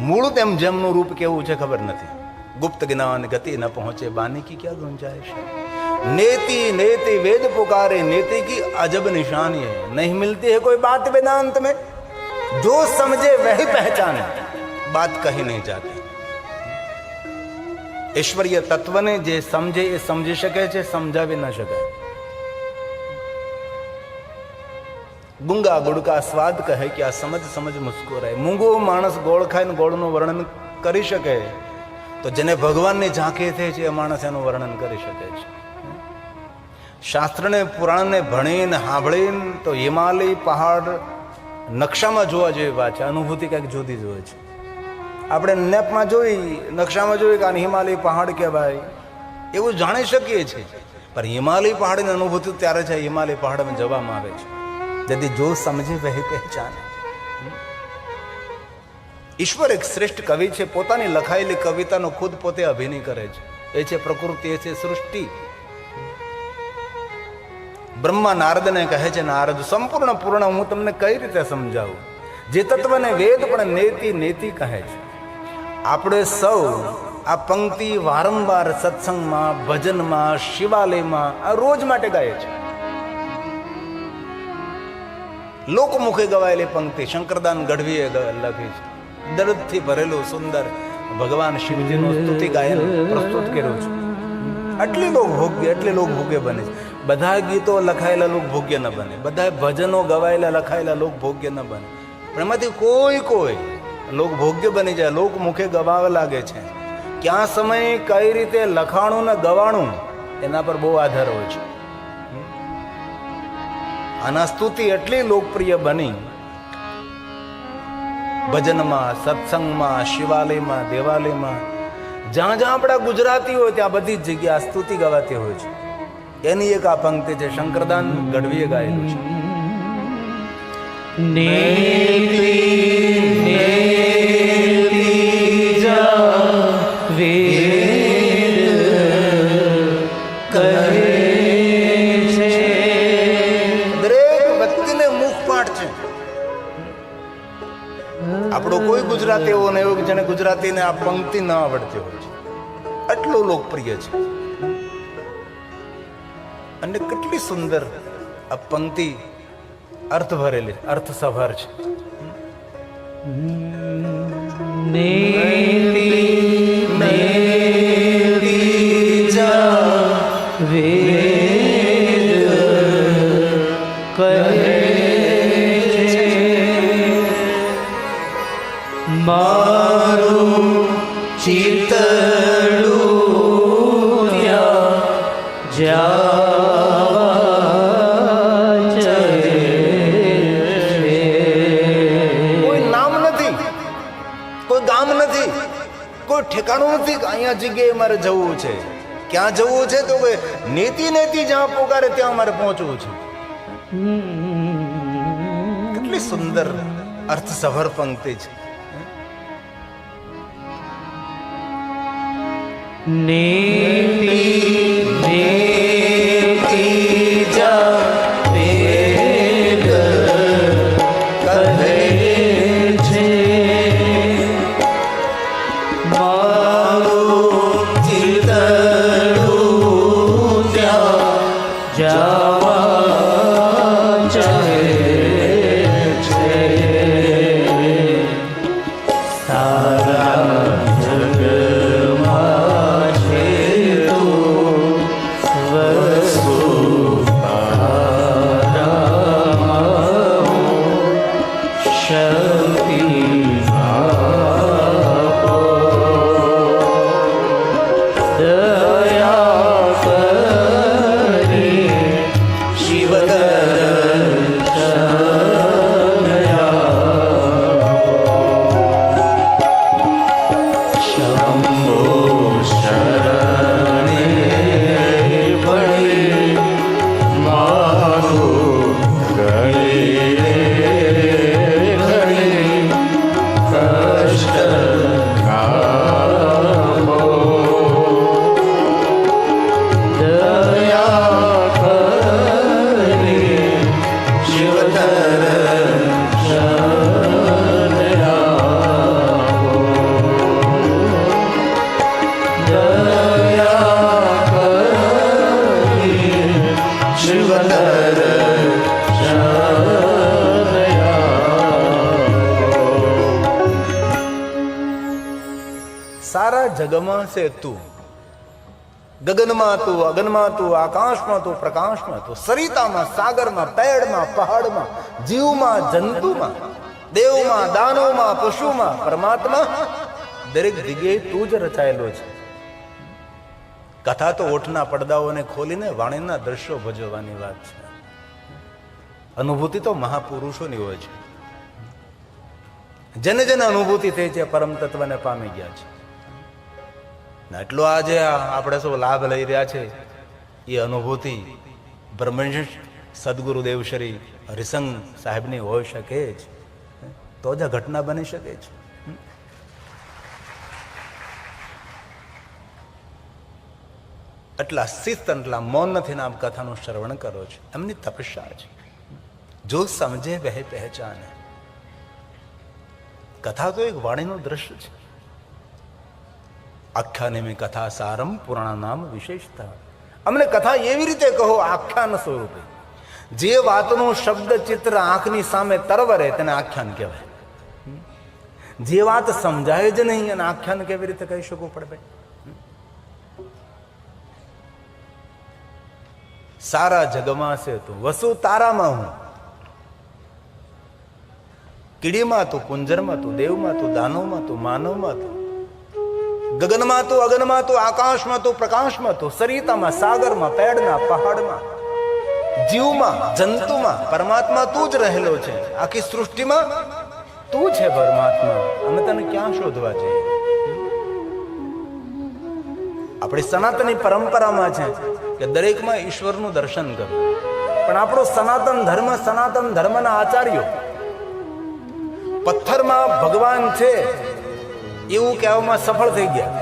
મૂળ તેમ જેમનું રૂપ કેવું છે ખબર નથી. ગુપ્ત જ્ઞાન ગતિ ન પહોંચે બાની કી ક્યાં ગુંજાइश है. नेति नेति वेद पुकारे नेति की अजब निशानी है. नहीं मिलती है कोई बात वेदांत में. जो समझे वही पहचाने. बात कही नहीं जाती. ઈશ્વરીય તત્વને જે સમજે એ સમજી શકે છે, સમજાવી ન શકાય. ગુંગા ગુડકા સ્વાદ કહે કે આ સમજ સમજ મુસ્કુરાય. મૂંગો માણસ ગોળ ખાઈને ગોળનું વર્ણન કરી શકે તો જેને ભગવાનની ઝાંખી થઈ છે એ માણસ એનું વર્ણન કરી શકે છે. શાસ્ત્રને પુરાણને ભણીને સાંભળીને તો હિમાલય પહાડ નકશામાં જોવા જેવી વાત છે. અનુભૂતિ કંઈક જુદી જ હોય છે. આપણે નેપમાં જોઈ, નકશામાં જોઈ કે આ હિમાલય પહાડ કહેવાય એવું જાણી શકીએ છીએ, પણ હિમાલય પહાડની અનુભૂતિ ત્યારે છે હિમાલય પહાડમાં જવામાં આવે છે. यदि जो समझे वही पहचाने. ઈશ્વર એક શ્રેષ્ઠ કવિ છે. પોતાની લખાયેલી કવિતાનો ખુદ પોતે અભિનય કરે છે. એ છે પ્રકૃતિ, એ છે સૃષ્ટિ. બ્રહ્મા નારદને કહે છે, નારદ સંપૂર્ણ પૂર્ણ હું તમને કઈ રીતે સમજાવું. જે તત્વને વેદ પણ નેતિ નેતિ કહે છે. આપણે સૌ આ પંક્તિ વારંવાર સત્સંગમાં, ભજનમાં, શિવાલયમાં આ રોજ માટે ગાય છે. લોકમુખે ગવાયેલી પંક્તિ શંકરદાન ગઢવીએ લખી છે. દર્દથી ભરેલું સુંદર ભગવાન શિવજીનું સ્તુતિ ગાયન પ્રસ્તુત કર્યું છે. એટલી લોકભોગ્ય બને છે. બધા ગીતો લખાયેલા લોકભોગ્ય ન બને, બધા ભજનો ગવાયેલા લખાયેલા લોકભોગ્ય ન બને, પણ એમાંથી કોઈ લોકભોગ્ય બની જાય, લોકમુખે ગવાવા લાગે છે. ક્યાં સમય કઈ રીતે લખાણું ને ગવાણું એના પર બહુ આધાર હોય છે. આના સ્તુતિ એટલી લોકપ્રિય બની ભજનમાં, સત્સંગમાં, શિવાલયમાં, દેવાલયમાં, જ્યાં જ્યાં આપણા ગુજરાતી હોય ત્યાં બધી જ જગ્યા સ્તુતિ ગવાતી હોય છે. એની એક આ પંક્તિ છે, શંકરદાન ગઢવીએ ગાયેલું છે. નેતિ નેતિ જાવે આપણો કોઈ ગુજરાતી એવો ને એવું જેને ગુજરાતીને આ પંક્તિ ન આવડતી હોય છે. આટલું લોકપ્રિય છે. અને કેટલી સુંદર આ પંક્તિ અર્થ ભરેલી, અર્થસભર છે. નેતિ નેતિ જાવે મારું ચિતડું ત્યાં જાવા કોઈ નામ નથી, કોઈ ગામ નથી, કોઈ ઠેકાણું નથી કે અહીંયા જગ્યાએ મારે જવું છે. ક્યાં જવું છે તો કે નેતિ નેતિ જ્યાં પોકારે ત્યાં મારે પહોંચવું છે. કેટલી સુંદર અર્થસભર પંક્તિ છે. નેતિ નેતિ જાવે કહે છે મારું ચિતડું ત્યાં જાવા ચાહે છે. સારા જગમાં છે તું, ગગનમાં તું, અગનમાં તું, આકાશમાં તું, પ્રકાશમાં તું, સરિતામાં, સાગરમાં, પેડમાં, પહાડમાં, જીવમાં, જંતુમાં, દેવમાં, દાનવમાં, પશુમાં, પરમાત્મા દરેક જગ્યાએ તું જ રચાયેલો છે. કથા તો ઓઠના પડદાઓને ખોલીને વાણીના દ્રશ્યો ભજવવાની વાત છે. અનુભૂતિ તો મહાપુરુષોની હોય છે. જેને જેને અનુભૂતિ થઈ છે પરમ તત્વને પામી ગયા છે. એટલો આજે આપણે સૌ લાભ લઈ રહ્યા છે એ અનુભૂતિ બ્રહ્મનિષ્ઠ સદગુરુદેવ શ્રી હરિસંગ સાહેબની હોઈ શકે જ, તો જ આ ઘટના બની શકે છે. એટલા શિસ્ત એટલા મૌન નથી આપ કથાનું શ્રવણ કરો છો. એમની તપસ્યા છે. જો સમજે વહે પહેચાને. કથા તો એક વાણીનું દ્રશ્ય છે. આખ્યાને મેં કથા સારમ પુરાણ નામ વિશેષતા. અમને કથા એવી રીતે કહો આખ્યાન સ્વરૂપે. જે વાતનું શબ્દ ચિત્ર આંખની સામે તરવરે તેને આખ્યાન કહેવાય. જે વાત સમજાય જ નહીં અને આખ્યાન કેવી રીતે કહી શકવું પડે ભાઈ? સારા જગમાં છે તું, વસુ તારામાં હું, કીડીમાં તું, કુંજરમાં તું, દેવમાં તું, દાનવમાં તું, માનવમાં તું, ગગનમાં તું, અગનમાં તું, આકાશમાં તું, પ્રકાશમાં તું, સરિતામાં, સાગરમાં, પેડના, પહાડમાં, જીવમાં, જંતુમાં પરમાત્મા તું જ રહેલો છે. આખી સૃષ્ટિમાં તું છે પરમાત્મા. અમે તને ક્યાં શોધવા જઈએ? આપણી સનાતની પરંપરામાં છે કે દરેકમાં ઈશ્વરનું દર્શન કરવું. પણ આપણો સનાતન ધર્મના આચાર્યો પથ્થરમાં ભગવાન છે એવું કહેવામાં સફળ થઈ ગયા.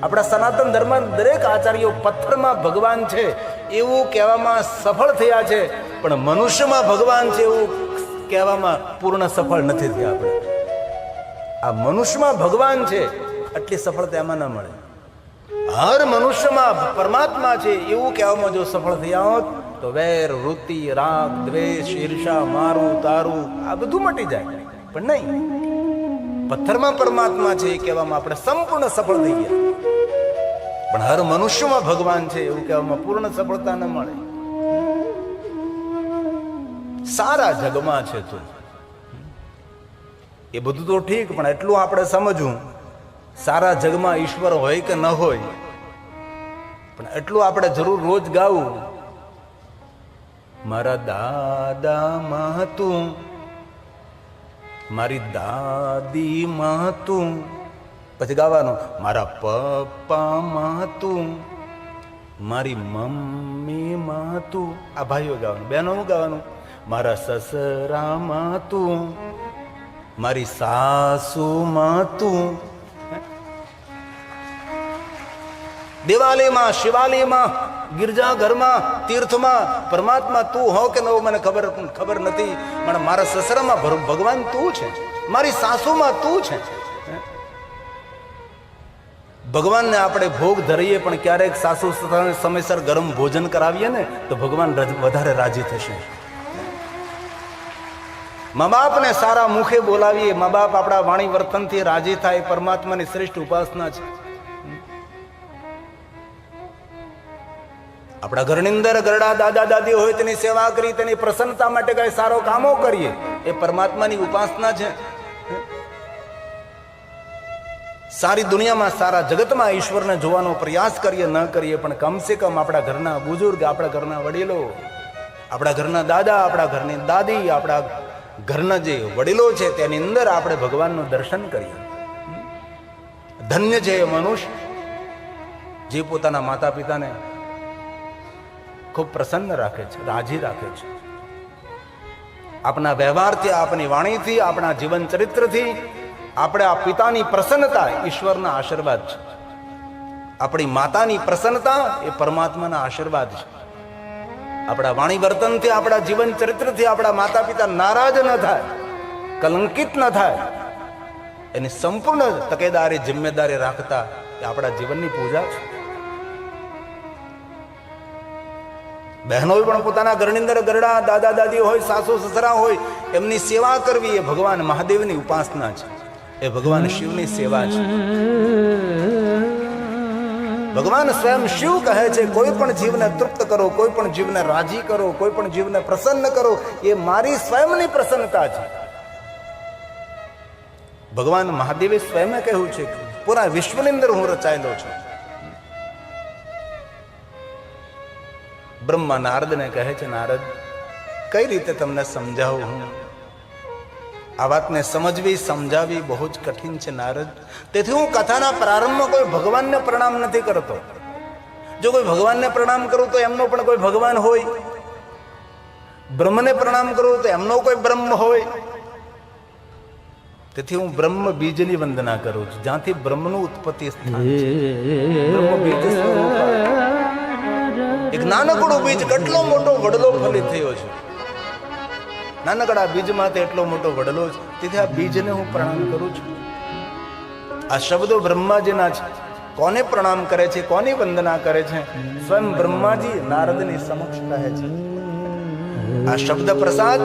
આપણા સનાતન ધર્મ દરેક આચાર્યો પથ્થરમાં ભગવાન છે એવું કહેવામાં સફળ થયા છે, પણ મનુષ્યમાં ભગવાન છે એવું કહેવામાં પૂર્ણ સફળ નથી થયા. આપણે આ મનુષ્યમાં ભગવાન છે આટલી સફળતા એમાં ન મળે. હર મનુષ્યમાં પરમાત્મા છે એવું કહેવામાં જો સફળ થયા હોત તો વેર, વૃત્તિ, રાગ, દ્વેષ, ઈર્ષા, મારું તારું આ બધું મટી જાય. પણ નહીં, પથ્થરમાં પરમાત્મા છે એ કહેવામાં આપણે સંપૂર્ણ સફળ થઈ ગયા. પણ હર મનુષ્યમાં ભગવાન છે એવું કહેવામાં પૂર્ણ સફળતા ન મળે. સારા જગમાં છે તું, એ બધું તો ઠીક, પણ એટલું આપણે સમજવું સારા જગમાં ઈશ્વર હોય કે ન હોય, પણ એટલું આપણે જરૂર રોજ ગાવું, મારા દાદામાં તું, મારી દાદીમાં તું, પછી ગાવાનું મારા પપ્પામાં તું, મારી મમ્મીમાં તું. આ ભાઈઓ ગાવાનું, બહેનોનું ગાવાનું મારા સસરામાં તું, મારી સાસુમાં તું. દેવાલયમાં, શિવાલયમાં, ગિરજાઘરમાં, તીર્થમાં પરમાત્મા તું હો કે ન હો મને ખબર નથી, પણ મારા સસરામાં ભગવાન તું છે, મારી સાસુમાં તું છે. ભગવાનને આપણે ભોગ ધરીએ પણ ક્યારેક સાસુ સસરાને સમયસર ગરમ ભોજન કરાવીએ ને તો ભગવાન વધારે રાજી થશે. મા બાપને સારા મુખે બોલાવીએ, મા બાપ આપણા વાણી વર્તનથી રાજી થાય, પરમાત્માની શ્રેષ્ઠ ઉપાસના છે. આપણા ઘરની અંદર ગરડા દાદા દાદી હોય તેની સેવા કરી, તેની પ્રસન્નતા માટે કઈ સારો કામો કરીએ, એ પરમાત્માની ઉપાસના છે. સારી દુનિયામાં, સારા જગતમાં ઈશ્વરને જોવાનો પ્રયાસ કરીએ ન કરીએ, પણ કમસે કમ આપણા ઘરના બુઝુર્ગ, આપણા ઘરના વડીલો, આપણા ઘરના દાદા, આપણા ઘરની દાદી, આપણા ઘરના જે વડીલો છે તેની અંદર આપણે ભગવાનનું દર્શન કરીએ. ધન્ય છે એ મનુષ્ય જે પોતાના માતા પિતાને ખૂબ પ્રસન્ન રાખે છે, રાજી રાખે છે. આપણા વ્યવહારથી, આપણી વાણીથી, આપણા જીવન ચરિત્રથી આપણે આ પિતાની પ્રસન્નતા ઈશ્વરના આશીર્વાદ છે. આપણી માતાની પ્રસન્નતા એ પરમાત્માના આશીર્વાદ છે. આપણા વાણી વર્તનથી, આપણા જીવન ચરિત્રથી આપણા માતા પિતા નારાજ ન થાય, કલંકિત ન થાય, એની સંપૂર્ણ તકેદારી, જિમ્મેદારી રાખતા એ આપણા જીવનની પૂજા છે. બહેનોએ પણ પોતાના ઘરની અંદર ગરડા દાદા દાદી હોય, સાસુ સસરા હોય, એમની સેવા કરવી એ ભગવાન મહાદેવની ઉપાસના છે, એ ભગવાન શિવની સેવા છે. ભગવાન સ્વયં શિવ કહે છે કોઈ પણ જીવને તૃપ્ત કરો, કોઈ પણ જીવને રાજી કરો, કોઈ પણ જીવને પ્રસન્ન કરો, એ મારી સ્વયંની પ્રસન્નતા છે. ભગવાન મહાદેવે સ્વયં કહ્યું છે કે પૂરા વિશ્વની અંદર હું રચાયેલો છું. બ્રહ્મા નારદને કહે છે, નારદ કઈ રીતે તમને સમજાવું? હું આ વાતને સમજવી સમજાવી બહુ જ કઠિન છે નારદ. તેથી હું કથાના પ્રારંભમાં કોઈ ભગવાનને પ્રણામ નથી કરતો. જો કોઈ ભગવાનને પ્રણામ કરું તો એમનો પણ કોઈ ભગવાન હોય, બ્રહ્મને પ્રણામ કરું તો એમનો કોઈ બ્રહ્મ હોય. તેથી હું બ્રહ્મ બીજની વંદના કરું છું, જ્યાંથી બ્રહ્મનું ઉત્પત્તિ સ્થાન છે. બ્રહ્મ બીજ સ્વરૂપ એક નાનકડું બીજ કેટલો મોટો વડલો ફલિત થયો છે. નાનકડા બીજમાં એટલો મોટો વડલો છે. તેથી આ બીજને હું પ્રણામ કરું છું. આ શબ્દો બ્રહ્માજીના છે. કોને પ્રણામ કરે છે, કોની વંદના કરે છે? સ્વયં બ્રહ્માજી નારદની સમક્ષ કહે છે. આ શબ્દ પ્રસાદ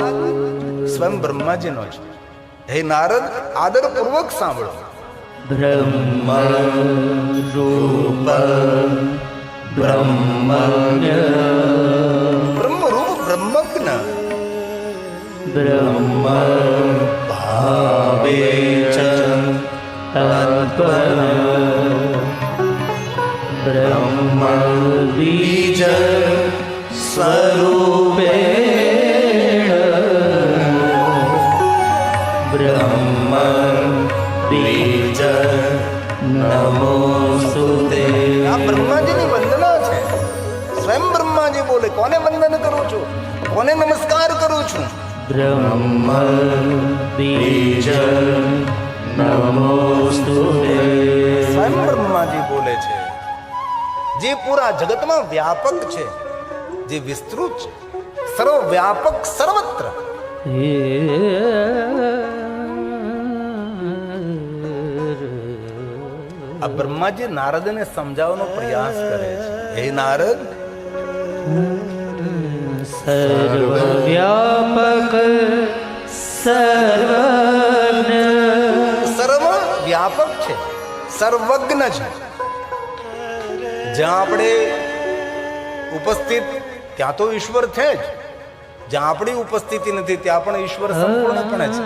સ્વયં બ્રહ્માજીનો છે. હે નારદ, આદરપૂર્વક સાંભળો. બ્રહ્મ રૂપ બ્રહ્મણ્ય બ્રહ્મરૂપ બ્રહ્મજ્ઞ બ્રહ્મ ભાવે ચ તત્પર બ્રહ્મ બીજ સ્વરૂપેણ બ્રહ્મ બીજ નમોસ્તુતે. આ બ્રહ્માજીની વંદના છે. સ્વયં બ્રહ્માજી બોલે, કોને વંદન કરું છું, કોને નમસ્કાર કરું છું? બ્રહ્મ બીજ નમોસ્તુતે. સ્વયં બ્રહ્માજી બોલે છે, જે પૂરા જગતમાં વ્યાપક છે, જે વિસ્તૃત છે, સર્વવ્યાપક સર્વત્ર. આ બ્રહ્માજી નારદને સમજાવવાનો પ્રયાસ કરે છે. હે નારદ, સર્વવ્યાપક સર્વજ્ઞ સર્વ વ્યાપક છે, સર્વજ્ઞ છે. જ્યાં આપણે ઉપસ્થિત ત્યાં તો ઈશ્વર છે જ. જ્યાં આપણી ઉપસ્થિતિ નથી ત્યાં પણ ઈશ્વર સંપૂર્ણપણે છે.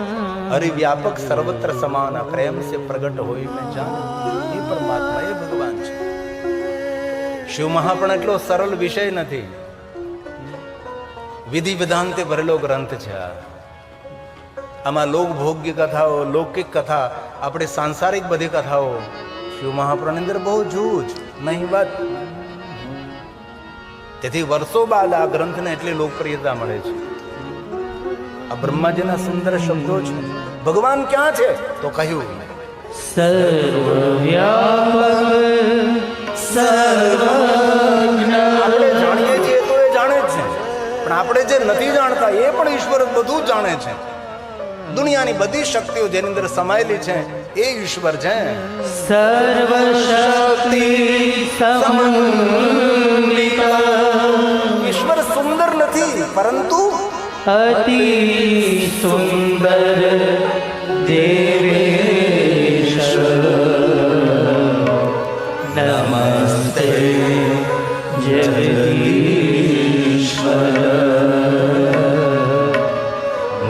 હરિ વ્યાપક સર્વત્ર સમાન પ્રેમ સે પ્રગટ હોય મેં જાન. એ પરમાત્મા, એ ભગવાન છે. શિવ મહાપણ એટલો સરળ વિષય નથી. વિધિ વિધાનથી ભરેલો ગ્રંથ છે. આમાં લોકભોગ્ય કથાઓ, લૌકિક કથા, આપણે સાંસારિક બધી કથાઓ, શિવ મહાપ્રાણની અંદર બહુ જૂજ નહીં વાત. તેથી વર્ષો બાદ આ ગ્રંથને એટલી લોકપ્રિયતા મળે છે. આ બ્રહ્માજીના સુંદર શબ્દો છે. ભગવાન ક્યાં છે? તો કહ્યું સર્વવ્યાપક સર્વજ્ઞ. આપણે જાણીએ છીએ તો એ જાણે જ છે, પણ આપણે જે નથી જાણતા એ પણ ઈશ્વર બધું જાણે છે. દુનિયાની બધી શક્તિઓ જેની અંદર સમાયેલી છે એ ઈશ્વર છે. સર્વશક્તિ સમન્વિત ઈશ્વર સુંદર નથી, પરંતુ અતિ સુંદર દેવેશ નમસ્તે જગદીશ્વર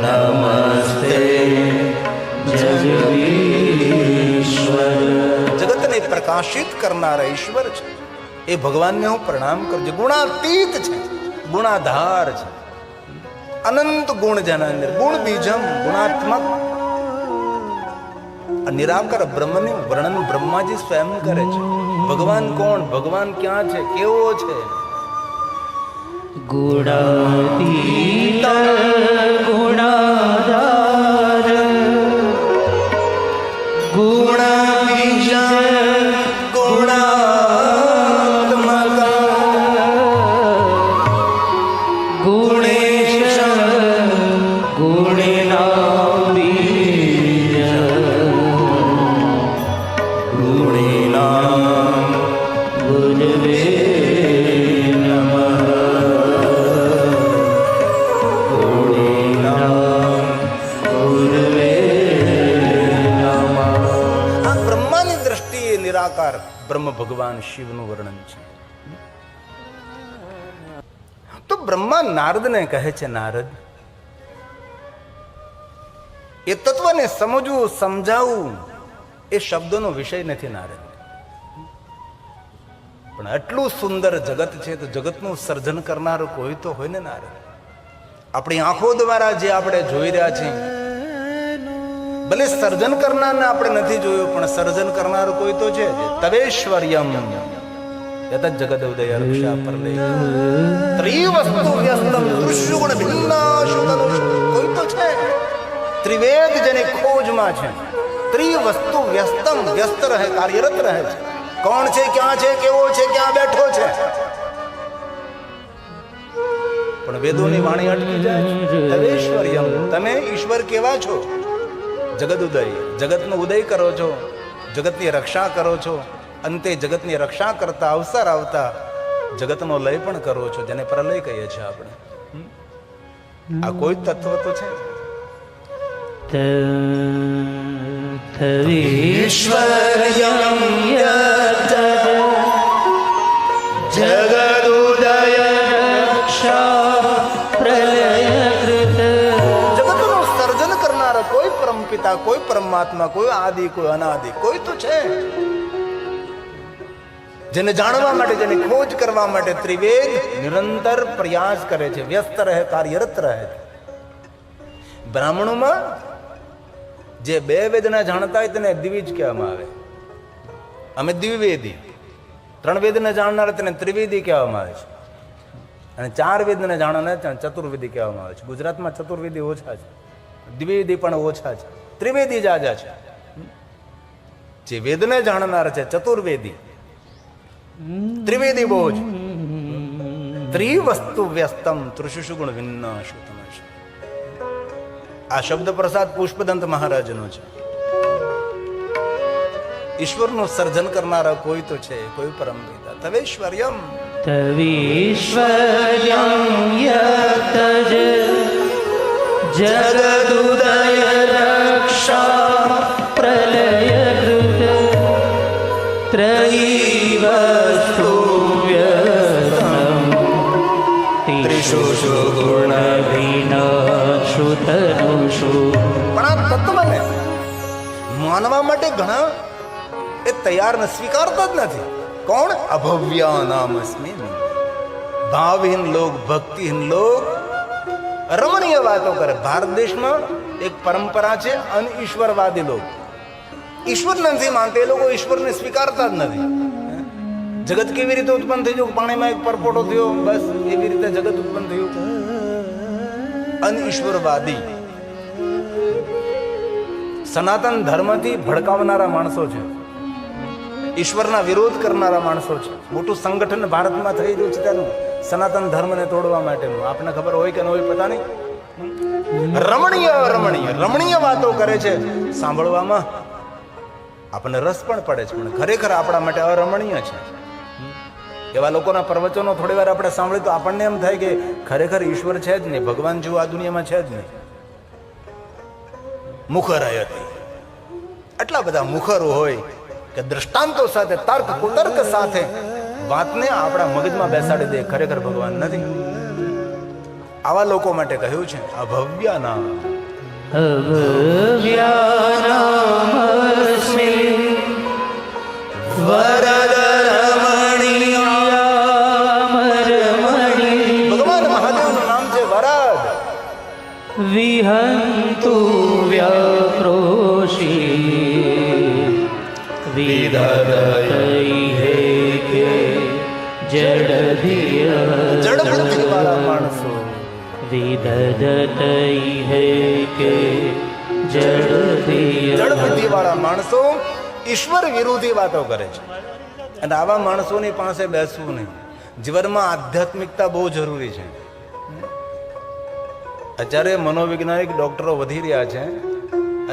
નમસ્તે જગદીશ્વર. જગતને પ્રકાશિત કરનારા ઈશ્વર છે. એ ભગવાનને હું પ્રણામ કરું છું. ગુણાતીત છે, ગુણાધાર છે. અનંત ગુણ જેના અંદર, ગુણ બીજમ ગુણાત્મક. નિરાકર બ્રહ્મનું વર્ણન બ્રહ્માજી સ્વયં કરે છે. ભગવાન કોણ, ભગવાન ક્યાં છે, કેવો છે? ગુણાતીત ગુણાધાર ગુણ બીજ ગુણાત્મક ગુણેશ ગુણિના બીજ ગુણિના ગુણવે નમઃ. નિરાકાર બ્રહ્મ ભગવાન શિવનું વર્ણન છે. તો બ્રહ્મા નારદને કહે છે, નારદ, એ તત્વને સમજવું, સમજાવવું એ શબ્દોનો વિષય નથી નારદ. પણ આટલું સુંદર જગત છે તો જગતનું સર્જન કરનાર કોઈ તો હોય ને નારદ. આપણી આંખો દ્વારા જે આપણે જોઈ રહ્યા છીએ, ભલે સર્જન કરનારને આપણે નથી જોયું, પણ સર્જન કરનાર કોઈ તો છે. તવેશ્વર્યમ યત જગદ ઉદય રક્ષા પરલે ત્રિવસ્તુ વ્યસ્તમ દૃશ્યુગુણ ભિન્નાશુ તનુષુ. કોઈ તો છે, ત્રિવેદ જેની ખોજમાં છે. ત્રિવસ્તુ વ્યસ્તમ, વ્યસ્ત રહે, કાર્યરત રહે છે. કોણ છે, ક્યાં છે, કેવો છે, ક્યાં બેઠો છે, પણ વેદોની વાણી અટકી જાય છે. તવેશ્વર્યમ, તમે ઈશ્વર કેવા છો? જગદ ઉદય, જગતનો ઉદય કરો છો, જગતની રક્ષા કરો છો, અંતે જગતની રક્ષા કરતા અવસર આવતા જગતનો લય પણ કરો છો, જેને પ્રલય કહીએ છીએ આપણે. આ કોઈ તત્વ તો છે. ઈશ્વર્યમ યત જગદુદય રક્ષા પ્રલયકૃત. જગતનું સર્જન કરનાર કોઈ પરમપિતા, કોઈ પરમાત્મા, કોઈ આદિ, કોઈ અનાદિ, કોઈ તો છે. જેને જાણવા માટે, જેને ખોજ કરવા માટે ત્રિવેદ નિરંતર પ્રયાસ કરે છે, વ્યસ્ત રહે, કાર્યરત રહે છે. બ્રાહ્મણોમાં જે બે વેદના જાણતા હોય તેને દ્વિજ કહેવામાં આવે. અમે દ્વિવેદી. 3 વેદને જાણનાર તેને ત્રિવેદી કહેવામાં આવે છે, અને 4 વેદને જાણનાર ચતુર્વેદી કહેવામાં આવે છે. ગુજરાતમાં ચતુર્વેદી ઓછા છે, દ્વિવેદી પણ ઓછા છે, ત્રિવેદી જાજા છે. જે વેદને જાણનાર છે ચતુર્વેદી, ત્રિવેદી બહુ છે. ત્રિવસ્તુ વ્યસ્તમ ત્રિષુ ગુણ ભિન્નાશુ તનુષુ. આ શબ્દ પ્રસાદ પુષ્પદંત મહારાજનો છે. ઈશ્વરનું સર્જન કરનારા કોઈ તો છે, કોઈ પરમપિતા. તવેશ્વર્યમ, તવીશ્વર્યમ યત જગદુદય રક્ષા પ્રલયકૃત ત્રયીવસ્તુ વ્યસ્તમ ત્રિષુ ગુણ વિનાશુ તનુષુ. પણ આ તત્વને માનવા માટે ઘણા એ તૈયાર ને સ્વીકારતા જ નથી. કોણ? અભવ્યા નામસ્મિ. ભાવહીન લોક, ભક્તિહીન લોક રમણીય વાતો કરે. ભારત દેશમાં એક પરંપરા છે અનઈશ્વરવાદી લોક. ઈશ્વર નથી માનતા, એ લોકો ઈશ્વરને સ્વીકારતા જ નથી. જગત કેવી રીતે ઉત્પન્ન થઈ ગયું? પાણીમાં એક પરપોટો થયો, બસ એવી રીતે જગત ઉત્પન્ન થયું. અનઈશ્વરવાદી, સનાતન ધર્મથી ભડકાવનારા માણસો છે, ઈશ્વરના વિરોધ કરનારા માણસો છે. મોટું સંગઠન ભારતમાં થઈ રહ્યું છે તેનું, સનાતન ધર્મને તોડવા માટેનું. આપને ખબર હોય કે ન હોય પતા નહીં. રમણીય વાતો કરે છે. સાંભળવામાં આપણને રસ પણ પડે છે, પણ ખરેખર આપણા માટે અરમણીય છે. એવા લોકોના પ્રવચનો થોડી વાર આપણે સાંભળીએ તો આપણને એમ થાય કે ખરેખર ઈશ્વર છે જ નહીં, ભગવાન જેવું આ દુનિયામાં છે જ નહીં. મુખર હતી, આટલા બધા મુખરો હોય કે દ્રષ્ટાંતો સાથે, તર્ક કુતર્ક સાથે વાતને આપણા મગજમાં બેસાડી દે. ખરેખર ભગવાન નથી. આવા લોકો માટે કહ્યું છે અભવ્યા નામ. અભવ્યાનામસ્મિ વરદ રમણીયામરમણી. ભગવાન મહાદેવનું નામ છે વરદ. વિહંતુ વ્યાક્રોશી વિદધતૈહે કે જડધિય. જડબુદ્ધિ વાળા માણસો, વિદધતૈહે કે જડધિય. જડબુદ્ધિ વાળા માણસો ઈશ્વર વિરોધી વાતો કરે છે, અને આવા માણસોની પાસે બેસવું નહીં. જીવનમાં આધ્યાત્મિકતા બહુ જરૂરી છે. અત્યારે મનોવૈજ્ઞાનિક ડોક્ટરો વધી રહ્યા છે.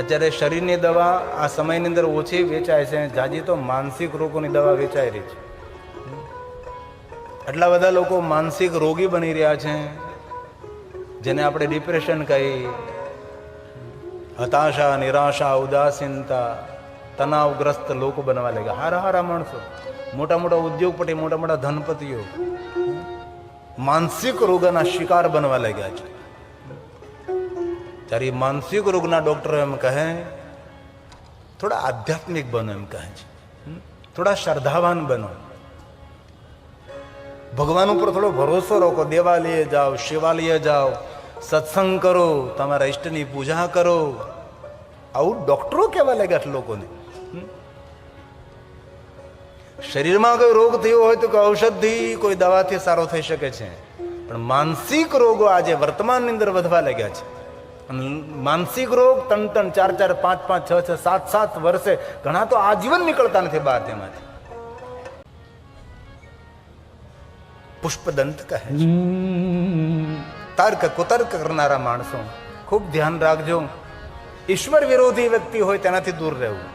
અત્યારે શરીરની દવા આ સમયની અંદર ઓછી વેચાય છે, જાજી તો માનસિક રોગોની દવા વેચાઈ રહી છે. એટલા બધા લોકો માનસિક રોગી બની રહ્યા છે, જેને આપણે ડિપ્રેશન કહી, હતાશા, નિરાશા, ઉદાસીનતા, તણાવગ્રસ્ત લોકો બનવા લાગ્યા. હારા હારા માણસો, મોટા મોટા ઉદ્યોગપતિ, મોટા મોટા ધનપતિઓ માનસિક રોગના શિકાર બનવા લાગ્યા છે. ત્યારે માનસિક રોગના ડોક્ટરો એમ કહે થોડા આધ્યાત્મિક બનો, એમ કહે છે થોડા શ્રદ્ધાવાન બનો, ભગવાન ઉપર થોડો ભરોસો રાખો, દેવાલય જાઓ, શિવાલય જાઓ, સત્સંગ કરો, તમારા ઈષ્ટની પૂજા કરો. આવું ડોક્ટરો કહેવા લાગ્યા લોકોને. શરીરમાં કોઈ રોગ થયો હોય તો કોઈ ઔષધથી, કોઈ દવાથી સારો થઈ શકે છે, પણ માનસિક રોગો આજે વર્તમાનની અંદર વધવા લાગ્યા છે. અને માનસિક રોગ 3-3, 4-4, 5-5, 6-6, 7-7 વર્ષે, ઘણા તો આજીવન નીકળતા નથી બહાર તેમાંથી. પુષ્પદંત કહે છે તર્ક કુતર્ક કરનારા માણસો ખૂબ ધ્યાન રાખજો. ઈશ્વર વિરોધી વ્યક્તિ હોય તેનાથી દૂર રહેવું.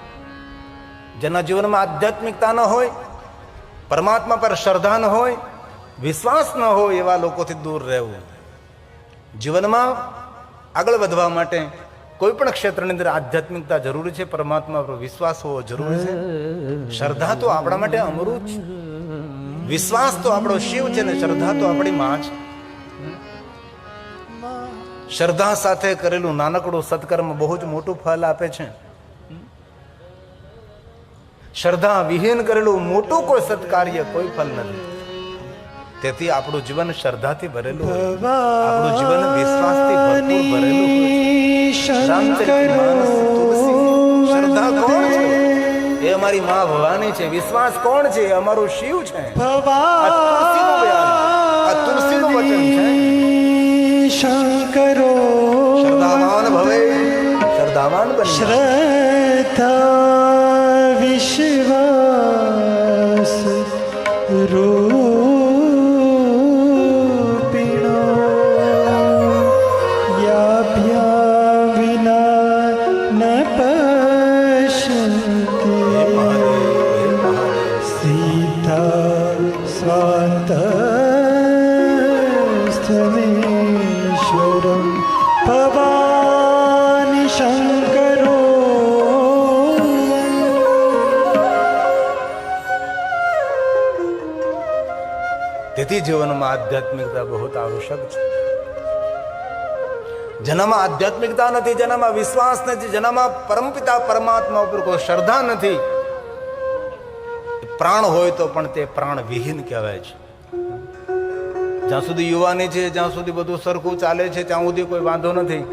જેના જીવનમાં આધ્યાત્મિકતા ન હોય, પરમાત્મા પર શ્રદ્ધા ન હોય, વિશ્વાસ ન હોય, એવા લોકોથી દૂર રહેવું. જીવનમાં આગળ વધવા માટે કોઈ પણ ક્ષેત્રની અંદર આધ્યાત્મિકતા જરૂરી છે, પરમાત્મા પર વિશ્વાસ હોવો જરૂરી છે. શ્રદ્ધા તો આપણા માટે અમૃત છે, વિશ્વાસ તો આપણો શિવ છે ને શ્રદ્ધા તો આપણી માં છે. શ્રદ્ધા સાથે કરેલું નાનકડું સત્કર્મ બહુ જ મોટું ફળ આપે છે. શ્રદ્ધા વિહીન કરેલું મોટું કોઈ સત્કાર્ય કોઈ ફળ નથી. તેથી આપણું જીવન શ્રદ્ધાથી ભરેલું હોય, આપણું જીવન વિશ્વાસથી ભરપૂર ભરેલું હોય. રામચરિતમાનસ, તુલસી, શ્રદ્ધા કોણ છે? એ અમારી માં ભવાની છે. વિશ્વાસ કોણ છે? એ અમારું શિવ છે. આ તુલસીનું બયાન, આ તુલસીનું વચન છે. શંકરો શ્રદ્ધાવાન ભવે, શ્રદ્ધાવાન બની. શ્રદ્ધા વિશ્વાસ રૂપિણો યાભ્યા વિના ન પશ્યન્તિ સીતા સ્વાંત સ્થમેશ્વરમ ભવાની શંકરો. તેથી જીવનમાં આધ્યાત્મિકતા બહુ આવશ્યક છે. જેનામાં આધ્યાત્મિકતા નથી, જેનામાં વિશ્વાસ નથી, જેનામાં પરમપિતા પરમાત્મા ઉપર કોઈ શ્રદ્ધા નથી, પ્રાણ હોય તો પણ તે પ્રાણ વિહીન કહેવાય છે. જ્યાં સુધી યુવાની છે, જ્યાં સુધી બધું સરખું ચાલે છે, ત્યાં સુધી કોઈ વાંધો નથી.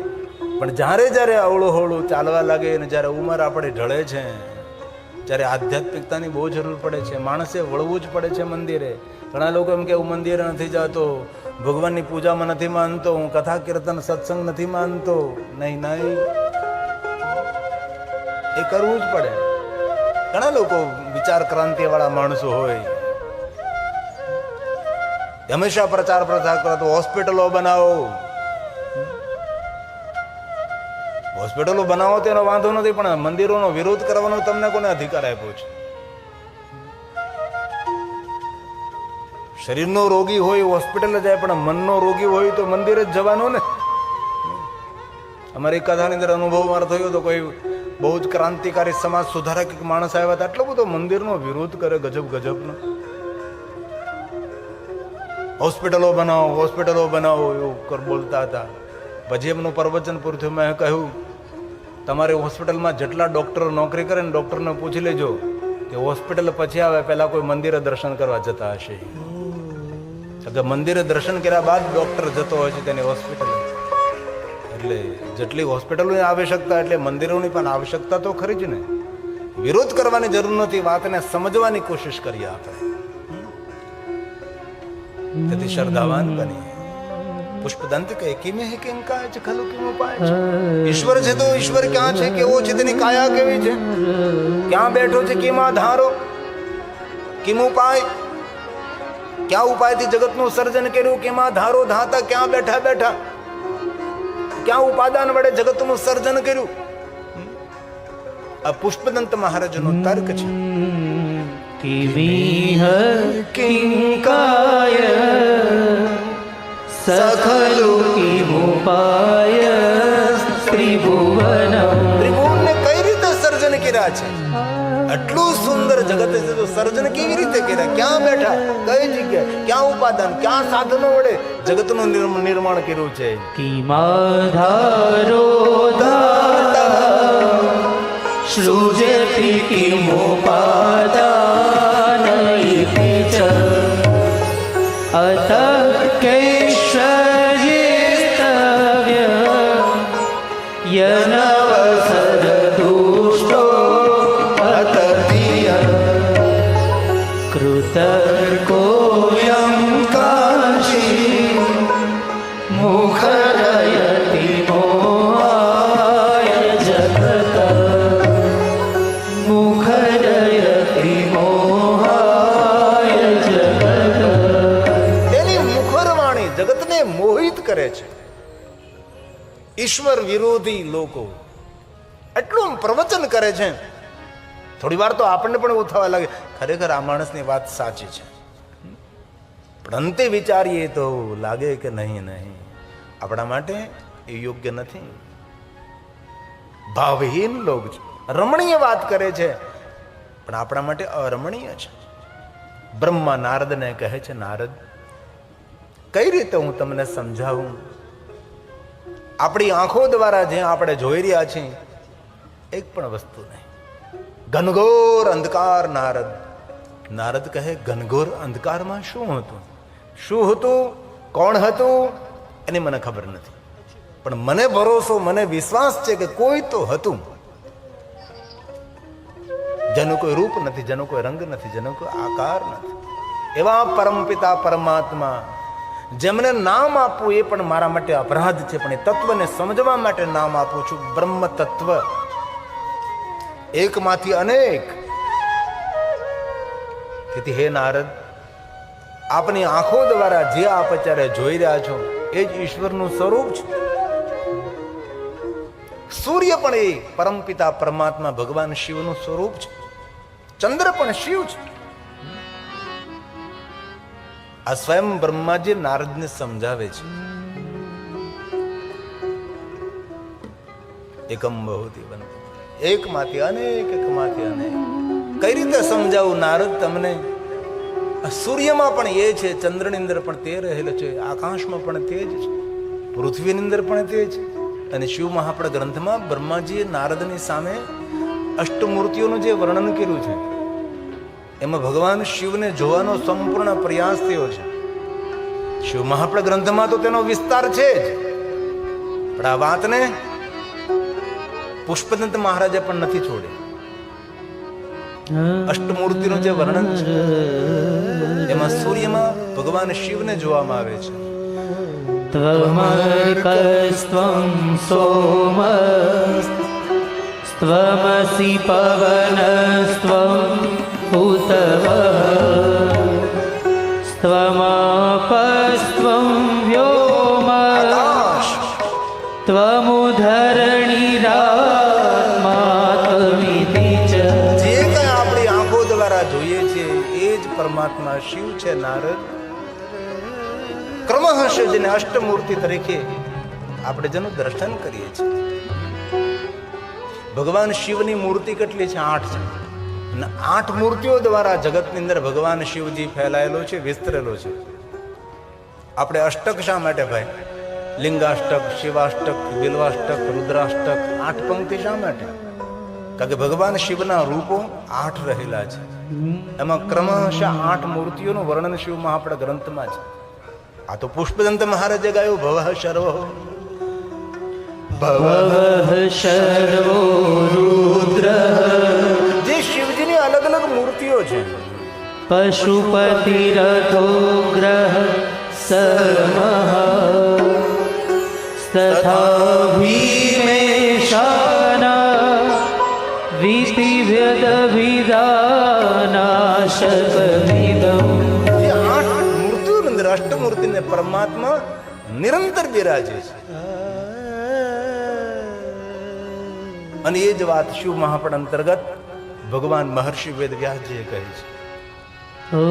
પણ જ્યારે જ્યારે અવળું હવળું ચાલવા લાગે અને જ્યારે ઉંમર આપણે ઢળે છે, જ્યારે આધ્યાત્મિકતાની બહુ જરૂર પડે છે. માણસે વળવું જ પડે છે મંદિરે. ઘણા લોકો એમ કે હું મંદિરે નથી જતો, ભગવાનની પૂજામાં નથી માનતો, હું કથા કીર્તન સત્સંગ નથી માનતો. નહીં નહીં, એ કરવું જ પડે. ઘણા લોકો વિચાર ક્રાંતિ વાળા માણસો હોય, હંમેશા પ્રચાર પ્રસાર કરો તો હોસ્પિટલો બનાવો. હોસ્પિટલો બનાવો તેનો વાંધો નથી, પણ મંદિરોનો વિરોધ કરવાનો તમને કોને અધિકાર આપ્યો છે? શરીરનો રોગી હોય હોસ્પિટલ જાય, પણ મનનો રોગી હોય તો મંદિર જ જવાનો ને. અમારી કથાની અંદર અનુભવ મારો થયો તો કોઈ બહુ જ ક્રાંતિકારી સમાજ સુધારક માણસ આવ્યા હતા, એટલો બધો મંદિરનો વિરોધ કરે, ગજબ ગજબનો. હોસ્પિટલો બનાવો, હોસ્પિટલો બનાવો એવું બોલતા હતા. પછી એમનું પ્રવચન પૂરું થયું. મેં કહ્યું તમારી હોસ્પિટલમાં જેટલા ડોક્ટરો નોકરી કરે ને, ડોક્ટરને પૂછી લેજો કે હોસ્પિટલ પછી આવે પહેલા કોઈ મંદિરે દર્શન કરવા જતા હશે. મંદિરે દર્શન કર્યા બાદ ડોક્ટર જતો હોય છે તેની હોસ્પિટલ. એટલે જેટલી હોસ્પિટલોની આવશ્યકતા એટલે મંદિરોની પણ આવશ્યકતા તો ખરી જ ને. વિરોધ કરવાની જરૂર નથી, વાતને સમજવાની કોશિશ કરીએ આપણે. તેથી શ્રદ્ધાવાન બની. પુષ્પદંત કહે કિમે હે કિમ કાય છે ખલુ કિમ ઉપાય છે. ઈશ્વર છે તો ઈશ્વર ક્યાં છે, કેવો છે, તેની કાયા કેવી છે, ક્યાં બેઠો છે, કેમાં ધારો, કિમ ઉપાય, ક્યાં ઉપાયથી જગતનું સર્જન કર્યું, કેમાં ધારો ધાતા, ક્યાં બેઠા બેઠા, ક્યાં ઉપાદાન વડે જગતનું સર્જન કર્યું. આ પુષ્પદંત મહારાજનો તર્ક છે. કિમિહ કિંકાય સખલુ કિમુપાય ત્રિભુવનમ. ત્રિભુવનને કઈ રીતે સર્જન કર્યા કર્યા છે. આટલું સુંદર જગત છે તો સર્જન કેવી રીતે કર્યા? ક્યાં બેઠા, કઈ જગ્યાએ, ક્યાં ઉપાદાન, ક્યાં સાધનો વડે જગતનું નિર્માણ કર્યું છે? કિમાધારો દાતા સૃજતિ કિમોપાદાન ઇતિ ચ અતઃ કૈશ્વર્યેસ્તવ્ય યનવસદુષ્ટો અતતિય કૃતર્કોયં કાશી મુખરયતિ મોહાય જગત મુખરયતિ મોહાય જગત. એની મુખરવાણી જગતને મોહિત કરે છે. ઈશ્વર વિરોધી લોકો એટલું પ્રવચન કરે છે, થોડી વાર તો આપણને પણ એવું થવા લાગે ખરેખર આ માણસની વાત સાચી છે, પણ અંતે વિચારીએ તો લાગે કે નહીં, આપણા માટે એ યોગ્ય નથી. ભાવહીન લોક છે, રમણીય વાત કરે છે પણ આપણા માટે અરમણીય છે. બ્રહ્મા નારદને કહે છે, નારદ કઈ રીતે હું તમને સમજાવું? આપણી આંખો દ્વારા જે આપણે જોઈ રહ્યા છીએ એક પણ વસ્તુ નહીં. ઘનઘોર અંધકાર. નારદ કહે ઘનઘોર અંધકારમાં શું હતું, કોણ હતું એની મને ખબર નથી, પણ મને ભરોસો, મને વિશ્વાસ છે કે કોઈ તો હતું, જેનું કોઈ રૂપ નથી, જેનો કોઈ રંગ નથી, જેનો કોઈ આકાર નથી. એવા પરમપિતા પરમાત્મા જેમને નામ આપવું એ પણ મારા માટે અપરાધ છે, પણ એ તત્વને સમજવા માટે નામ આપું છું. બ્રહ્મ તત્વ એકમાંથી અનેક. તેથી હે નારદ, આપની આંખો દ્વારા જે આપ અત્યારે જોઈ રહ્યા છો એ જ ઈશ્વરનું સ્વરૂપ છે. સૂર્ય પણ એ પરમપિતા પરમાત્મા ભગવાન શિવનું સ્વરૂપ છે. ચંદ્ર પણ શિવ છે. આ સ્વયં બ્રહ્માજી નારદને સમજાવે છે. એકમ બહુતિ બન, એકમાંથી અનેક, એકમાંથી અનેક. કઈ રીતે સમજાવું નારદ તમને? સૂર્યમાં પણ એ છે, ચંદ્રની અંદર પણ તે રહેલો છે, આકાશમાં પણ તે જ છે, પૃથ્વીની અંદર પણ તે છે. અને શિવ મહાપડ ગ્રંથમાં બ્રહ્માજીએ નારદની સામે અષ્ટમૂર્તિઓનું જે વર્ણન કર્યું છે એમાં ભગવાન શિવને જોવાનો સંપૂર્ણ પ્રયાસ થયો છે. શિવ મહાપડ ગ્રંથમાં તો તેનો વિસ્તાર છે જ, પણ આ વાતને પુષ્પદંત મહારાજે પણ નથી છોડી. અષ્ટમૂર્તિનું જે વર્ણન છે એમાં સૂર્યમાં ભગવાન શિવને જોવામાં આવે છે. ત્વમર્કસ્ત્વં સોમસ્ત્વમસિ પવનસ્ત્વં ભૂતવઃ સ્ત્વમપસ્ત્વં વ્યોમ ત્વમુધરણીરાત્મા ત્વમિતિ ચ. જે કઈ આપણી આંખો દ્વારા જોઈએ છીએ એ જ પરમાત્મા શિવ છે. નારદ ક્રમશઃ જેને અષ્ટમૂર્તિ તરીકે આપણે જેનું દર્શન કરીએ છીએ. ભગવાન શિવની મૂર્તિ કેટલી છે? 8 છે. અને 8 મૂર્તિઓ દ્વારા જગતની અંદર ભગવાન શિવજી ફેલાયેલો છે, વિસ્તરેલો છે. આપણે અષ્ટક શા માટે ભાઈ? લિંગાષ્ટક, શિવાષ્ટક, બિલ્વાષ્ટક, રુદ્રાષ્ટક, 8 પંક્તિ શા માટે? કારણ કે ભગવાન શિવના રૂપો 8 રહેલા છે. એમાં ક્રમશઃ 8 મૂર્તિઓનું વર્ણન શિવ મહાપડ ગ્રંથમાં છે. આ તો પુષ્પદંત મહારાજે ગાયું ભવઃ શર્વો ભવઃ શર્વો રુદ્ર. જે શિવજીની અલગ અલગ મૂર્તિઓ છે. પશુપતિરથો ગ્રહ સમઃ તથા ભીમેશાના વિધિવ્યદ વિધાનાશકમિદં. જે 8 મૂર્તિઓ અંદર અષ્ટમૂર્તિને પરમાત્મા નિરંતર બિરાજે છે. અને એ જ વાત શિવ મહાપડ અંતર્ગત ભગવાન મહર્ષિ વેદ વ્યાસજીએ કહી છે.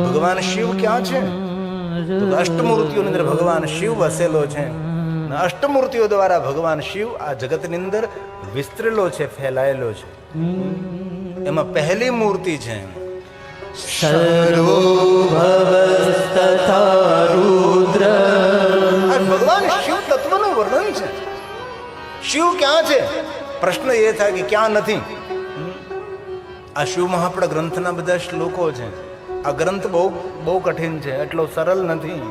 ભગવાન શિવ ક્યાં છે? તો અષ્ટમૂર્તિઓની અંદર ભગવાન શિવ વસેલો છે. અષ્ટમૂર્તિઓ દ્વારા ભગવાન શિવ આ જગતની અંદર વિસ્તરેલો છે, ફેલાયેલો છે. એમાં પહેલી મૂર્તિ છે સર્વો ભવસ્તથા રુદ્ર. આ ભગવાન શિવ તત્વનું વર્ણન છે. શિવ ક્યાં છે? પ્રશ્ન એ થાય કે ક્યાં નથી. આ શિવ મહાપડ ગ્રંથના બધા શ્લોકો છે. આ ગ્રંથ બહુ બહુ કઠિન છે, એટલો સરળ નથી.